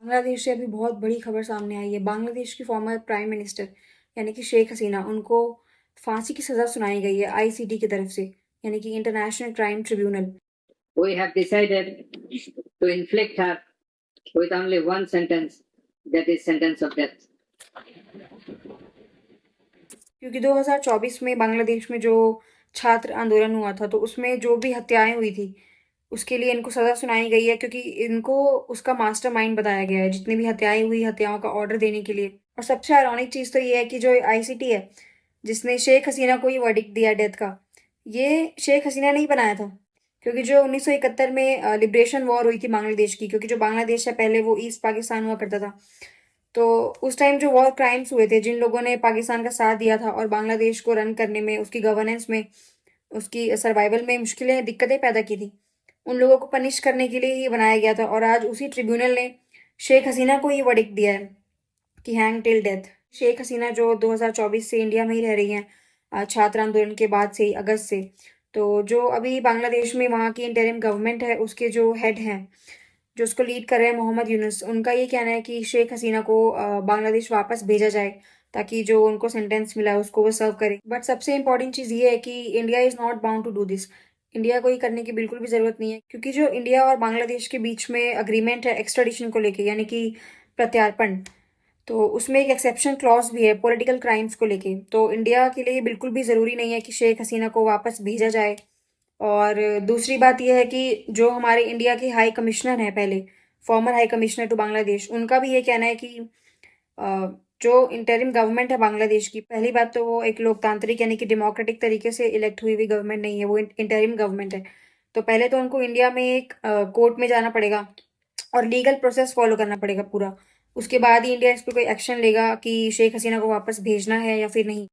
बांग्लादेश से अभी बहुत बड़ी खबर सामने आई है। बांग्लादेश की फॉर्मर प्राइम मिनिस्टर यानी कि शेख हसीना, उनको फांसी की सजा सुनाई गई है आईसीटी की तरफ से, यानी कि international crime tribunal. We have decided to inflict her with only one sentence, that is sentence of death. क्योंकि 2024 में बांग्लादेश में जो छात्र आंदोलन हुआ था, तो उसमें जो भी हत्याएं हुई थी, उसके लिए इनको सजा सुनाई गई है, क्योंकि इनको उसका मास्टरमाइंड बताया गया है जितनी भी हत्याएं हुई, हत्याओं का ऑर्डर देने के लिए। और सबसे आयरॉनिक चीज़ तो ये है कि जो आईसीटी है, जिसने शेख हसीना को ये वर्डिक्ट दिया डेथ का, ये शेख हसीना नहीं बनाया था। क्योंकि जो 1971 में लिबरेशन वॉर हुई थी बांग्लादेश की, क्योंकि जो बांग्लादेश है पहले वो ईस्ट पाकिस्तान हुआ करता था, तो उस टाइम जो वॉर क्राइम्स हुए थे, जिन लोगों ने पाकिस्तान का साथ दिया था और बांग्लादेश को रन करने में, उसकी गवर्नेंस में, उसकी सर्वाइवल में मुश्किलें, दिक्कतें पैदा की थी, उन लोगों को पनिश करने के लिए ही बनाया गया था। और आज उसी ट्रिब्यूनल ने शेख हसीना को ये वर्डिक्ट दिया है कि hang till death. Sheikh Hasina जो 2024 से इंडिया में ही रह रही हैं, छात्र आंदोलन के बाद से ही, अगस्त से। तो जो अभी बांग्लादेश में वहाँ की इंटरिम गवर्नमेंट है, उसके जो हेड हैं, जो उसको लीड कर रहे हैं, मोहम्मद यूनुस, उनका ये कहना है कि शेख हसीना को बांग्लादेश वापस भेजा जाए, ताकि जो उनको सेंटेंस मिला है उसको वो सर्व करे। बट सबसे इंपॉर्टेंट चीज़ ये है कि India is not bound to do this. India को ये करने की बिल्कुल भी ज़रूरत नहीं है, क्योंकि जो इंडिया और बांग्लादेश के बीच में अग्रीमेंट है एक्स्ट्राडिशन को लेके, यानी कि प्रत्यार्पण, तो उसमें एक एक्सेप्शन क्लॉज भी है पॉलिटिकल क्राइम्स को लेके। तो इंडिया के लिए बिल्कुल भी ज़रूरी नहीं है कि शेख हसीना को वापस भेजा जाए। और दूसरी बात यह है कि जो हमारे इंडिया के हाई कमिश्नर हैं पहले, former high commissioner to Bangladesh, उनका भी ये कहना है कि जो इंटरिम गवर्नमेंट है बांग्लादेश की, पहली बात तो वो एक लोकतांत्रिक यानी कि डेमोक्रेटिक तरीके से इलेक्ट हुई हुई गवर्नमेंट नहीं है, वो इंटरिम गवर्नमेंट है। तो पहले तो उनको इंडिया में एक कोर्ट में जाना पड़ेगा और लीगल प्रोसेस फॉलो करना पड़ेगा पूरा। उसके बाद ही इंडिया इस पर कोई एक्शन लेगा कि शेख हसीना को वापस भेजना है या फिर नहीं।